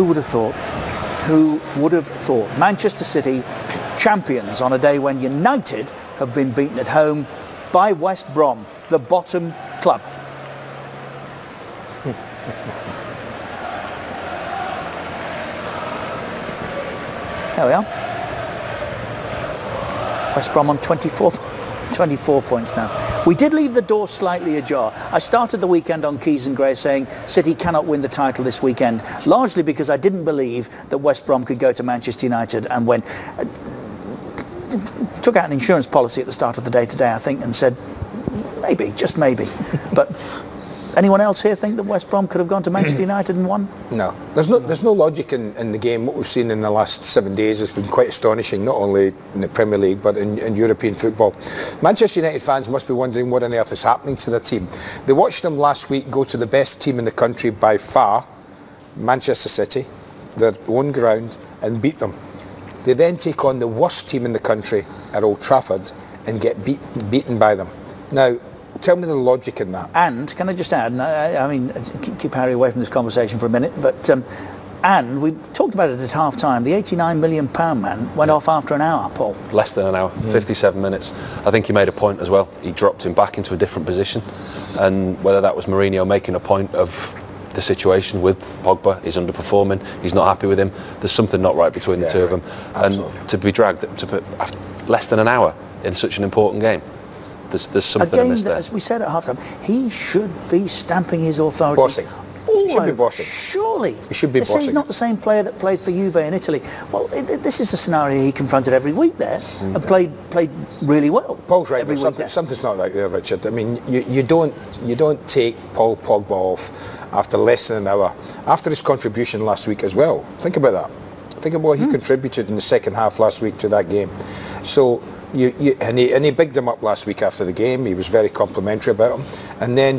Who would have thought? Who would have thought? Manchester City champions on a day when United have been beaten at home by West Brom, the bottom club. There we are. West Brom on 24 points now. We did leave the door slightly ajar. I started the weekend on Keys and Gray saying City cannot win the title this weekend, largely because I didn't believe that West Brom could go to Manchester United and win. Took out an insurance policy at the start of the day today, I think, and said maybe, just maybe. But anyone else here think that West Brom could have gone to Manchester United and won? No. There's no logic in the game. What we've seen in the last 7 days has been quite astonishing, not only in the Premier League but in European football. Manchester United fans must be wondering what on earth is happening to their team. They watched them last week go to the best team in the country by far, Manchester City, their own ground, and beat them. They then take on the worst team in the country at Old Trafford and get beaten by them. Now, tell me the logic in that. And, can I just add, and I mean, keep Harry away from this conversation for a minute, but, and we talked about it at half-time, the £89 million man went off after an hour, Paul. Less than an hour, 57 minutes. I think he made a point as well. He dropped him back into a different position, and whether that was Mourinho making a point of the situation with Pogba, he's underperforming, he's not happy with him, there's something not right between the two of them. Absolutely. And to be dragged to put less than an hour in such an important game, there's something amiss there. As we said at half-time, he should be stamping his authority. Bossing. He should be bossing. Surely. He should be bossing. They say he's not the same player that played for Juve in Italy. Well, this is a scenario he confronted every week there and played really well. Paul's right, but something's not right there, Richard. I mean, you don't take Paul Pogba off after less than an hour, after his contribution last week as well. Think about that. Think about what he contributed in the second half last week to that game. So, and he bigged him up last week after the game. He was very complimentary about him. And then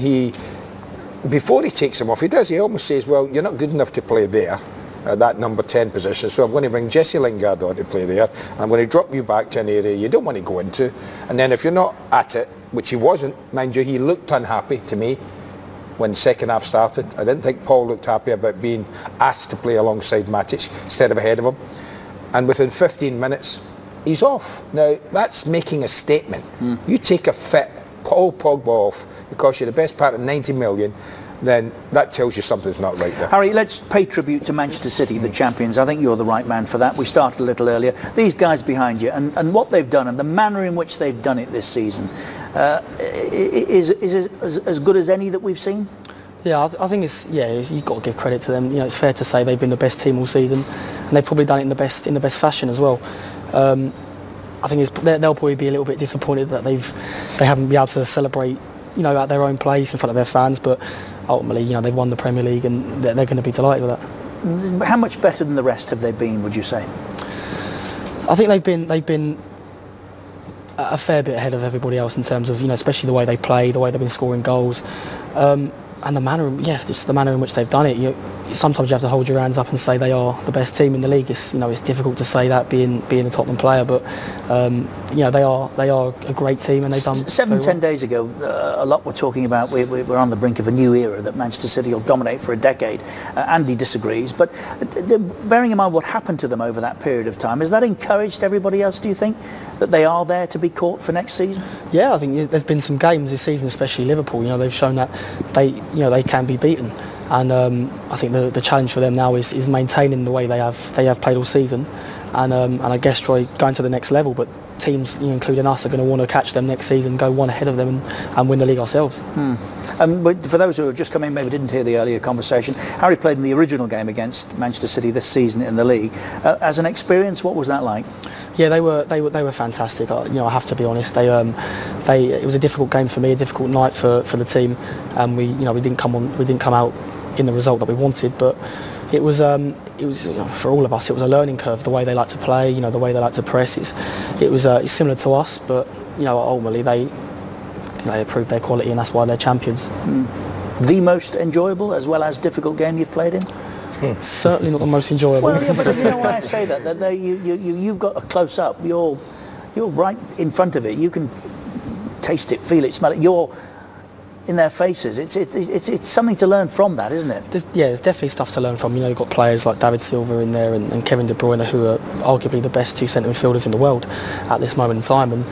before he takes him off, he almost says, well, you're not good enough to play there at that number 10 position, so I'm going to bring Jesse Lingard on to play there. I'm going to drop you back to an area you don't want to go into. And then if you're not at it, which he wasn't, mind you, he looked unhappy to me when the second half started. I didn't think Paul looked happy about being asked to play alongside Matic instead of ahead of him. And within 15 minutes, he's off. Now, that's making a statement. You take a fit Paul Pogba off because you're the best part of 90 million, then that tells you something's not right there. Harry, let's pay tribute to Manchester City, the champions. I think you're the right man for that. We started a little earlier. These guys behind you and what they've done and the manner in which they've done it this season is as good as any that we've seen? Yeah, I think you've got to give credit to them. You know, it's fair to say they've been the best team all season, and they've probably done it in the best fashion as well. I think they'll probably be a little bit disappointed that they haven't been able to celebrate, you know, at their own place in front of their fans. But ultimately, you know, they've won the Premier League and they're going to be delighted with that. How much better than the rest have they been, would you say? I think they've been a fair bit ahead of everybody else in terms of, you know, especially the way they play, the way they've been scoring goals, and the manner, just the manner in which they've done it. Sometimes you have to hold your hands up and say they are the best team in the league. It's difficult to say that being a Tottenham player, but they are a great team and they've done. 10 days ago, a lot were talking about we're on the brink of a new era, that Manchester City will dominate for a decade. Andy disagrees, but bearing in mind what happened to them over that period of time, has that encouraged everybody else? Do you think that they are there to be caught for next season? Yeah, I think there's been some games this season, especially Liverpool. You know, they've shown that they can be beaten. And I think the challenge for them now is maintaining the way they have played all season, and I guess going to the next level. But teams, including us, are going to want to catch them next season, go one ahead of them, and win the league ourselves. But for those who have just come in, maybe didn't hear the earlier conversation, Harry played in the original game against Manchester City this season in the league. As an experience, what was that like? Yeah, they were fantastic. I have to be honest. It was a difficult game for me, a difficult night for the team, and we didn't come out in the result that we wanted, but it was for all of us, it was a learning curve, the way they like to play, the way they like to press. It's similar to us, but ultimately they proved their quality, and that's why they're champions. The most enjoyable as well as difficult game you've played in? Certainly not the most enjoyable. Well, yeah, but you know why I say that? That you've got a close up. You're right in front of it. You can taste it, feel it, smell it. You're in their faces. It's something to learn from that, isn't it? There's definitely stuff to learn from. You know, you've got players like David Silva in there and Kevin De Bruyne, who are arguably the best two centre midfielders in the world at this moment in time, and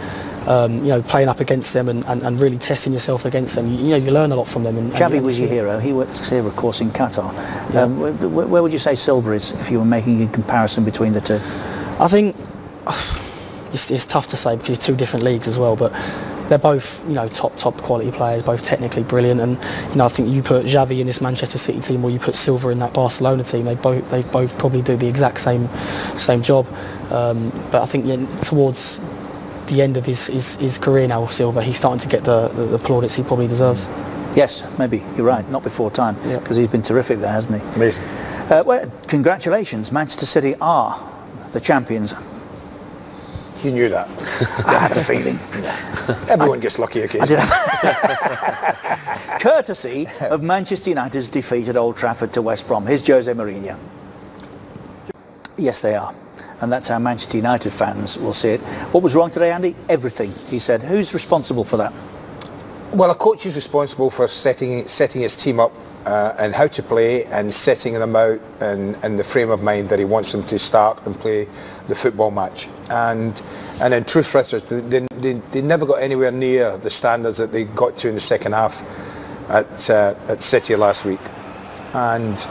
you know, playing up against them and really testing yourself against them. You know, you learn a lot from them. Xavi was your hero. He worked here, of course, in Qatar. Yeah. Where would you say Silva is if you were making a comparison between the two? I think it's tough to say because it's two different leagues as well, but they're both, you know, top quality players, both technically brilliant. And you know, I think you put Xavi in this Manchester City team, or you put Silva in that Barcelona team, they both probably do the exact same job. But I think towards the end of his career now, Silva, he's starting to get the plaudits he probably deserves. Yes, maybe you're right. Not before time, because he's been terrific there, hasn't he? Amazing. Well, congratulations, Manchester City are the champions. You knew that. I had a feeling. Everyone gets lucky occasionally. Courtesy of Manchester United's defeat at Old Trafford to West Brom. Here's Jose Mourinho. Yes, they are. And that's how Manchester United fans will see it. What was wrong today, Andy? Everything, he said. Who's responsible for that? Well, a coach is responsible for setting his team up and how to play and setting them out and the frame of mind that he wants them to start and play the football match. And in truth, they never got anywhere near the standards that they got to in the second half at City last week. And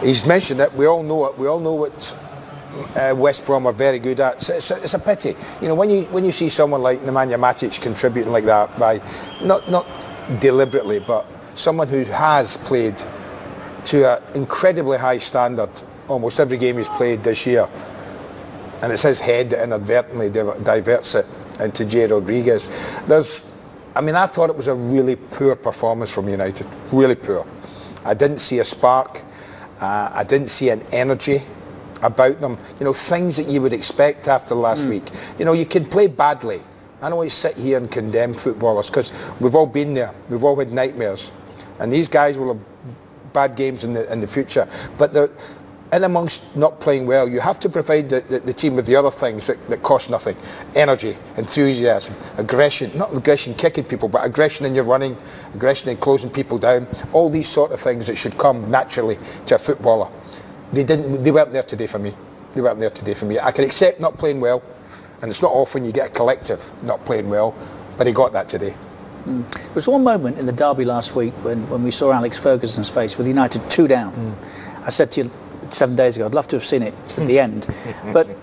he's mentioned it. We all know it. We all know what West Brom are very good at. So it's a pity, you know, when you see someone like Nemanja Matic contributing like that by not deliberately, but someone who has played to an incredibly high standard almost every game he's played this year, and it's his head that inadvertently diverts it into Jay Rodriguez. I thought it was a really poor performance from United, really poor. I didn't see a spark. I didn't see an energy about them, you know, things that you would expect after last week. You know, you can play badly. I don't always sit here and condemn footballers because we've all been there. We've all had nightmares, and these guys will have bad games in the future. But they're in amongst not playing well. You have to provide the team with the other things that cost nothing: energy, enthusiasm, aggression. Not aggression kicking people, but aggression in your running, aggression in closing people down. All these sort of things that should come naturally to a footballer. They weren't there today for me. They weren't there today for me. I can accept not playing well, and it's not often you get a collective not playing well, but he got that today. There was one moment in the derby last week when we saw Alex Ferguson's face with United 2 down. I said to you 7 days ago, I'd love to have seen it at the end, but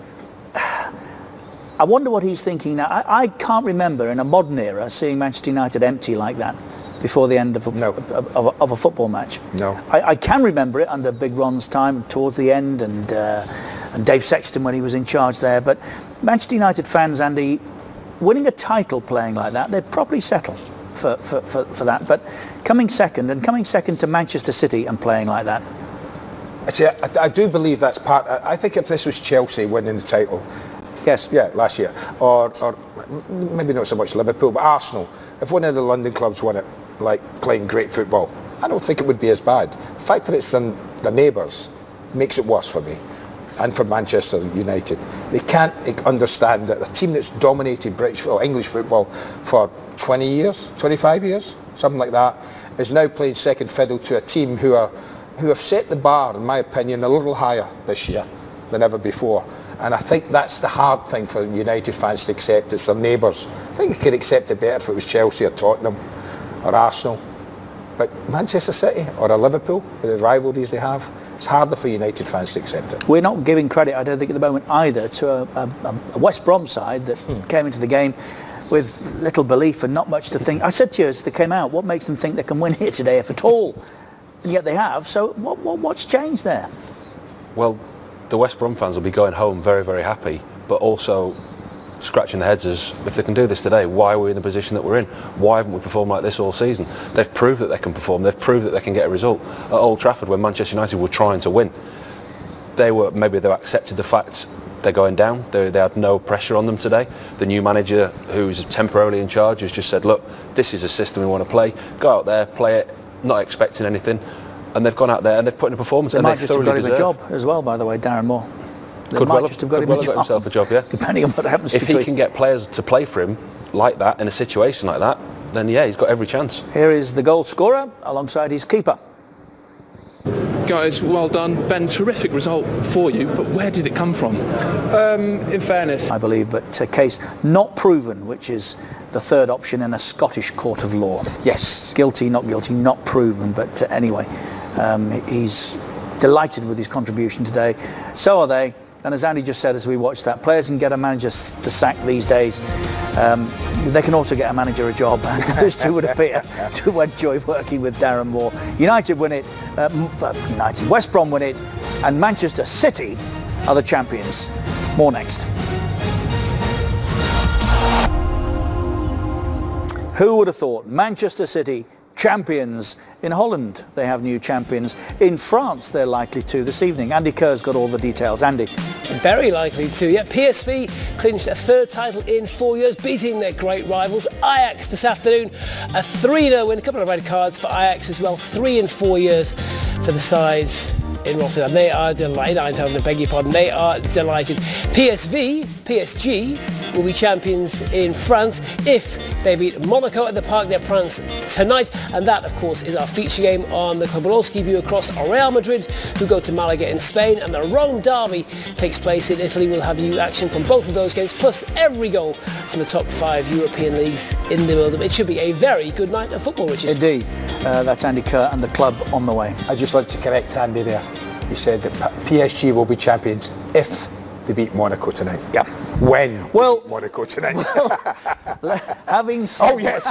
I wonder what he's thinking now. I can't remember in a modern era seeing Manchester United empty like that before the end of a football match. No. I can remember it under Big Ron's time towards the end, and Dave Sexton when he was in charge there. But Manchester United fans, Andy, winning a title playing like that, they'd probably settle for that. But coming second to Manchester City and playing like that. I do believe that's part. I think if this was Chelsea winning the title, yes, yeah, last year, or maybe not so much Liverpool, but Arsenal, if one of the London clubs won it, like playing great football, I don't think it would be as bad. The fact that it's the neighbours makes it worse for me, and for Manchester United. They can't understand that a team that's dominated British or English football for 20 years, 25 years, something like that, is now playing second fiddle to a team who have set the bar, in my opinion, a little higher this year than ever before. And I think that's the hard thing for United fans to accept. It's their neighbours. I think you could accept it better if it was Chelsea or Tottenham or Arsenal. But Manchester City or a Liverpool, with the rivalries they have, it's harder for United fans to accept it. We're not giving credit, I don't think, at the moment either to a West Brom side that came into the game with little belief and not much to think. I said to you as they came out, what makes them think they can win here today, if at all? And yet they have. So what's changed there? Well, the West Brom fans will be going home very, very happy, but also scratching their heads as if they can do this today, why are we in the position that we're in? Why haven't we performed like this all season? They've proved that they can perform. They've proved that they can get a result. At Old Trafford, when Manchester United were trying to win, they accepted the fact they're going down. They had no pressure on them today. The new manager, who's temporarily in charge, has just said, look, this is a system we want to play. Go out there, play it, not expecting anything. And they've gone out there and they've put in a performance. They and might just have got him a job as well, by the way, Darren Moore. Could well have got himself a job, yeah. Depending on what happens. If he can get players to play for him like that in a situation like that, then yeah, he's got every chance. Here is the goal scorer alongside his keeper. Guys, well done. Ben, terrific result for you, but where did it come from? In fairness, I believe, but a case not proven, which is the third option in a Scottish court of law. Yes. Guilty, not proven, but anyway, he's delighted with his contribution today. So are they. And as Andy just said as we watched that, players can get a manager the sack these days. They can also get a manager a job, and those two would appear to enjoy working with Darren Moore. United win it, West Brom win it, and Manchester City are the champions. More next. Who would have thought Manchester City champions in Holland? They have new champions. In France, they're likely to this evening. Andy Kerr's got all the details. Andy. Very likely to, yeah. PSV clinched a third title in 4 years, beating their great rivals Ajax this afternoon. A 3-0 win, a couple of red cards for Ajax as well. 3 in 4 years for the sides in Rotterdam. They are delighted. I beg your pardon. They are delighted. PSG will be champions in France if they beat Monaco at the Parc des Princes tonight, and that of course is our feature game on the Kobylowski view across Real Madrid, who go to Malaga in Spain, and the Rome derby takes place in Italy. We'll have you action from both of those games, plus every goal from the top 5 European leagues in the world. It should be a very good night of football, Richard. Indeed. That's Andy Kerr and the club on the way. I'd just like to correct Andy there. He said that PSG will be champions if they beat Monaco tonight. Yeah. When well, they beat Monaco tonight. Having said oh yes.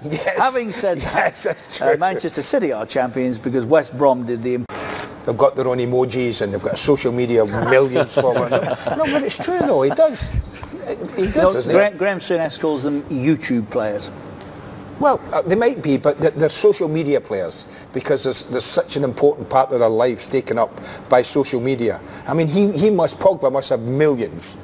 Yes. Having said yes, that, that's true. Manchester City are champions because West Brom did the... They've got their own emojis and they've got social media millions following them. No, but it's true though. He does. He does, doesn't he? Graham Souness calls them YouTube players. Well, they might be, but they're social media players because there's such an important part of their lives taken up by social media. I mean, Pogba must have millions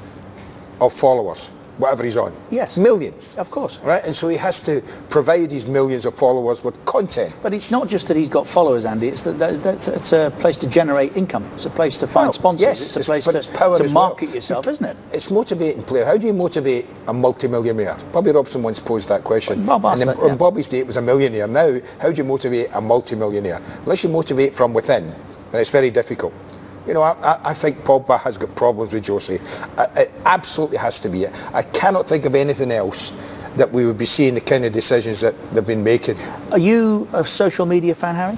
of followers, whatever he's on. Yes. Millions. Of course. Right, and so he has to provide these millions of followers with content. But it's not just that he's got followers, Andy. It's it's a place to generate income. It's a place to find sponsors. Yes, it's a place to market yourself, isn't it? It's motivating player. How do you motivate a multi-millionaire? Bobby Robson once posed that question. Bob asked that, on Bobby's day it was a millionaire. Now, how do you motivate a multi-millionaire? Unless you motivate from within, then it's very difficult. You know, I think Pogba has got problems with Jose. It absolutely has to be. I cannot think of anything else that we would be seeing the kind of decisions that they've been making. Are you a social media fan, Harry?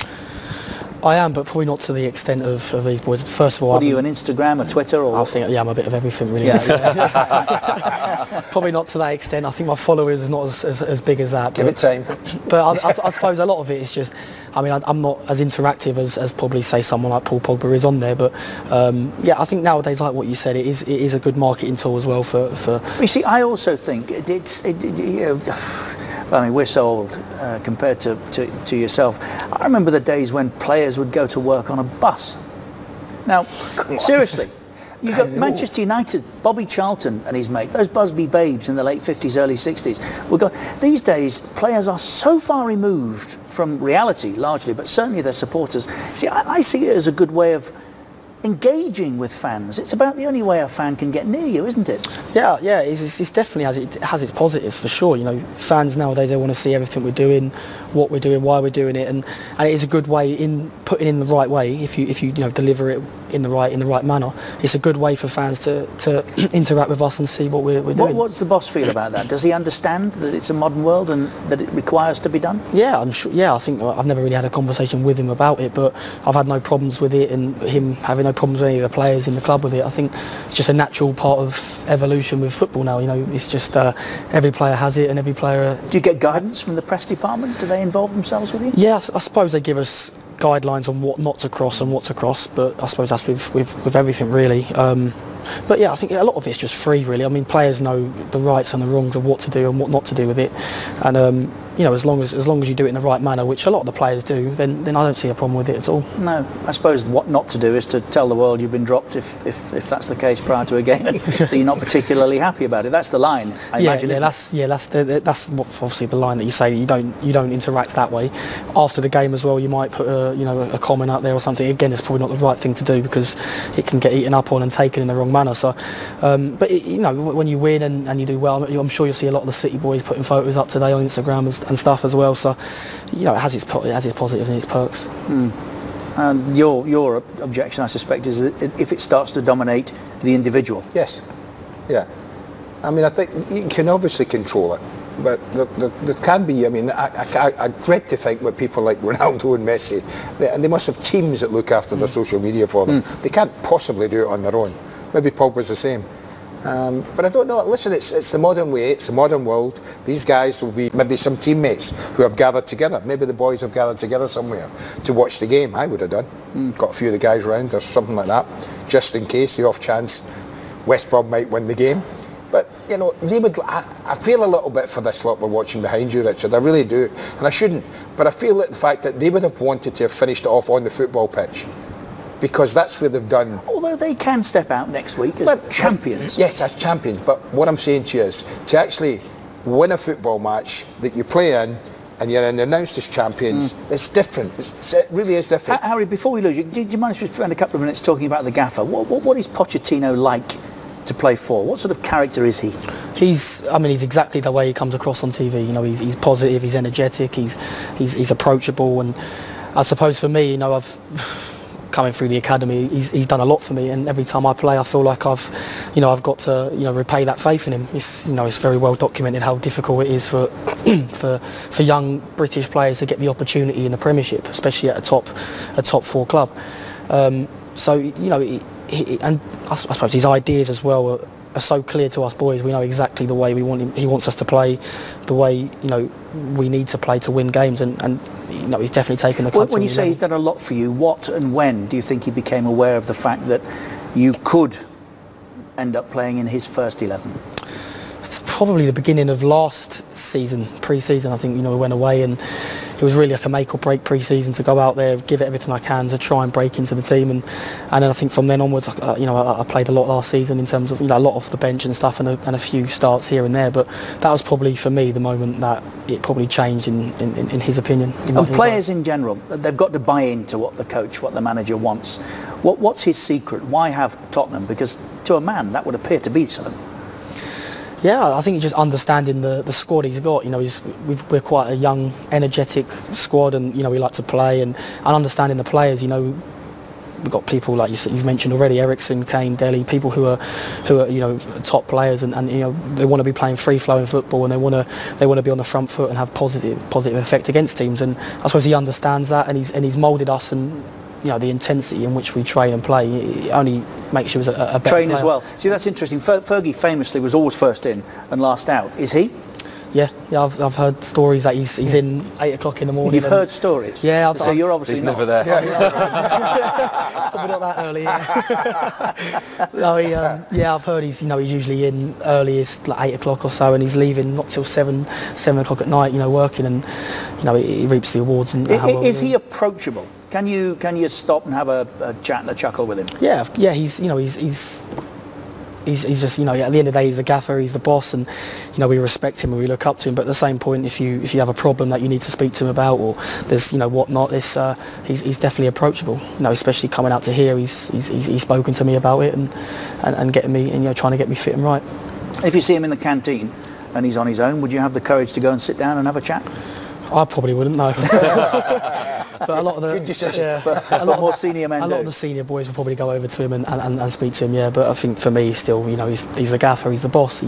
I am, but probably not to the extent of these boys. First of all, what are you, an Instagram, a Twitter, or? I think, yeah, I'm a bit of everything, really. Yeah. Probably not to that extent. I think my followers is not as big as that. Give it time. But I suppose a lot of it is just, I mean, I'm not as interactive as probably say someone like Paul Pogba is on there. But yeah, I think nowadays, like what you said, it is a good marketing tool as well for. You see, I also think you know, I mean, we're so old compared to yourself. I remember the days when players would go to work on a bus. Now, seriously, you've got Manchester United, Bobby Charlton and his mate, those Busby babes in the late 50s, early 60s. These days, players are so far removed from reality, largely, but certainly their supporters. See, I see it as a good way of engaging with fans. It's about the only way a fan can get near you, isn't it? Yeah, it's definitely has its positives for sure. You know, fans nowadays, they want to see everything we're doing, what we're doing, why we're doing it, and it is a good way in putting in the right way. If you deliver it in the right manner, it's a good way for fans to interact with us and see what we're doing. What's the boss feel about that? Does he understand that it's a modern world and that it requires to be done? Yeah, I'm sure. Yeah, I think I've never really had a conversation with him about it, but I've had no problems with it, and him having no problems with any of the players in the club with it. I think it's just a natural part of evolution with football now. You know, it's just every player has it, and every player. Do you get guidance from the press department? Do they involve themselves with you? Yeah, I suppose they give us guidelines on what not to cross and what to cross, but I suppose that's with everything really. But yeah, I think a lot of it's just free really. I mean, players know the rights and the wrongs of what to do and what not to do with it, and as long as you do it in the right manner, which a lot of the players do, then I don't see a problem with it at all. No, I suppose what not to do is to tell the world you've been dropped if that's the case prior to a game and that you're not particularly happy about it. That's the line, I imagine. That's what, obviously the line that you say. You don't interact that way. After the game as well, you might put a comment out there or something. Again, it's probably not the right thing to do because it can get eaten up on and taken in the wrong manner. So, but when you win and you do well, I'm sure you'll see a lot of the City boys putting photos up today on Instagram and stuff as well. So, it has its positives and its perks. And your objection, I suspect, is that if it starts to dominate the individual. Yes. Yeah. I mean, I think you can obviously control it, but there can be. I mean, I dread to think what people like Ronaldo and Messi, they must have teams that look after their social media for them. They can't possibly do it on their own. Maybe Pogba's the same. But I don't know. Listen, it's the modern way. It's the modern world. These guys will be maybe some teammates who have gathered together. Maybe the boys have gathered together somewhere to watch the game. I would have done. Got a few of the guys round or something like that, just in case, the off chance West Brom might win the game. But they would. I feel a little bit for this lot we're watching behind you, Richard. I really do, and I shouldn't. But I feel that the fact that they would have wanted to have finished it off on the football pitch, because that's where they've done. Although they can step out next week as champions. Yes, as champions. But what I'm saying to you is to actually win a football match that you play in and you're announced as champions, it's different. It really is different. Harry, before we lose you, do you mind if we spend a couple of minutes talking about the gaffer? What is Pochettino like to play for? What sort of character is he? He's exactly the way he comes across on TV. He's positive, he's energetic, he's approachable, and I suppose for me, I've coming through the academy, he's done a lot for me, and every time I play I feel like I've got to repay that faith in him. It's very well documented how difficult it is for for young British players to get the opportunity in the Premiership, especially at a top four club. And I suppose his ideas as well are so clear to us boys. We know exactly the way we want him. He wants us to play the way we need to play to win games, and he's definitely taken the club. When you say he's done a lot for you, what and when do you think he became aware of the fact that you could end up playing in his first 11? It's probably the beginning of last season, pre-season. I think we went away, and it was really like a make or break pre-season to go out there, give it everything I can to try and break into the team, and then I think from then onwards, I played a lot last season in terms of a lot off the bench and stuff, and a few starts here and there. But that was probably for me the moment that it probably changed in his opinion. And players in general, they've got to buy into what the coach, what the manager wants. What's his secret? Why have Tottenham? Because to a man, that would appear to be so. Yeah, I think he's just understanding the squad he's got. We're quite a young, energetic squad, and we like to play, and understanding the players. We've got people like you've mentioned already, Eriksen, Kane, Dele, people who are top players, and they want to be playing free flowing football, and they want to be on the front foot and have positive effect against teams. And I suppose he understands that, and he's moulded us, and the intensity in which we train and play, it only makes you a better train player. As well. See, that's interesting. Fergie famously was always first in and last out. Is he? Yeah. I've heard stories that he's in 8 o'clock in the morning. You've heard stories? Yeah. So you're obviously he's not. Never there. Probably not that early. Yeah. No, I've heard he's usually in earliest like 8 o'clock or so, and he's leaving not till 7 o'clock at night. Working, and he reaps the awards. And is he approachable? Can you stop and have a chat and a chuckle with him? Yeah. He's just at the end of the day he's the gaffer, he's the boss, and we respect him and we look up to him. But at the same point, if you have a problem that you need to speak to him about, or there's whatnot, he's definitely approachable. Especially coming out to here, he's spoken to me about it and getting me and trying to get me fit and right. If you see him in the canteen and he's on his own, would you have the courage to go and sit down and have a chat? I probably wouldn't, no. But a lot of the good decision. Yeah, a lot more senior men. A lot of the senior boys will probably go over to him and speak to him. Yeah, but I think for me, still, he's the gaffer, he's the boss.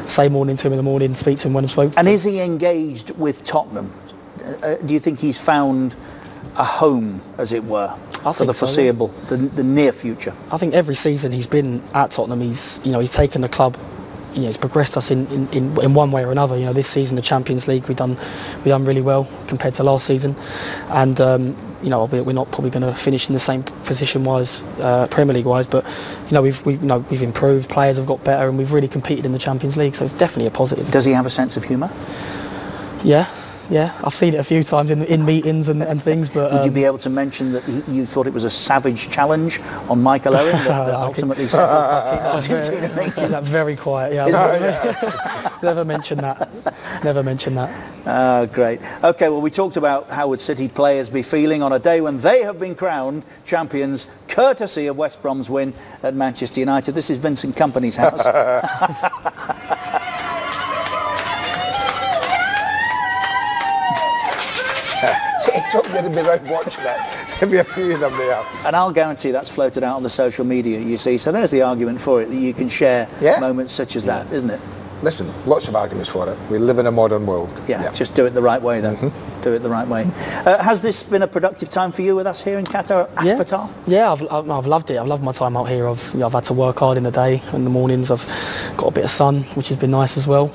Say morning to him in the morning, speak to him when I'm spoken to. And is he engaged with Tottenham? Do you think he's found a home, as it were, for the foreseeable, so, yeah. the near future? I think every season he's been at Tottenham, he's taken the club. He's progressed us in one way or another. This season, the Champions League, we done really well compared to last season, and we're not probably going to finish in the same position wise, Premier League wise, but we've improved. Players have got better, and we've really competed in the Champions League. So it's definitely a positive. Does he have a sense of humour? Yeah, I've seen it a few times in meetings and things, but... Would you be able to mention that you thought it was a savage challenge on Michael Owen that ultimately settled Argentina? Keep that very quiet, yeah. Never mention that. Never mention that. Great. OK, well, we talked about how would City players be feeling on a day when they have been crowned champions, courtesy of West Brom's win at Manchester United. This is Vincent Kompany's house. Don't get me around watching that. There'll be a few of them there. And I'll guarantee that's floated out on the social media, you see. So there's the argument for it, that you can share moments such as that, isn't it? Listen, lots of arguments for it. We live in a modern world. Yeah. Just do it the right way, though. Do it the right way. Has this been a productive time for you with us here in Qatar, Aspetar? Yeah, I've loved it. I've loved my time out here. I've had to work hard in the day. In the mornings, I've got a bit of sun, which has been nice as well.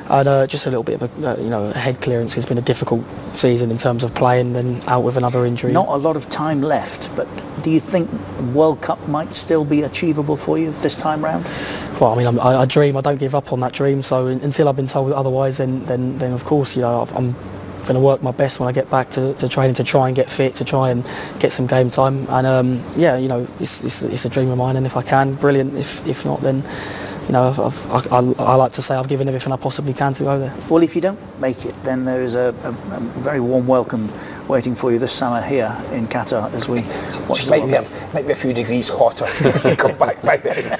And just a little bit of a head clearance. It's been a difficult season in terms of playing and out with another injury. Not a lot of time left, but do you think the World Cup might still be achievable for you this time round? Well, I mean, I dream. I don't give up on that dream. So until I've been told otherwise, then of course, I'm going to work my best when I get back to training, to try and get fit, to try and get some game time. And it's a dream of mine. And if I can, brilliant. If not, then. I like to say I've given everything I possibly can to go there. Well, if you don't make it, then there is a very warm welcome waiting for you this summer here in Qatar as we watch the World Cup. Might be a few degrees hotter if you come back by then.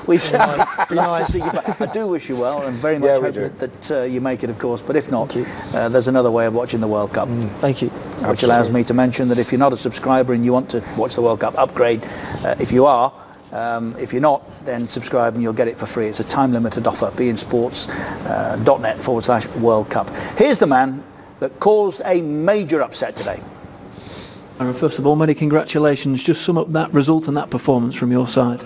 we certainly love to see you back. I do wish you well, and very much hope that you make it, of course. But if not, there's another way of watching the World Cup. Thank you. Which allows me to mention that if you're not a subscriber and you want to watch the World Cup, upgrade. If you are, if you're not, then subscribe and you'll get it for free. It's a time-limited offer. beinsports.net/World Cup. Here's the man that caused a major upset today. First of all, many congratulations. Just sum up that result and that performance from your side.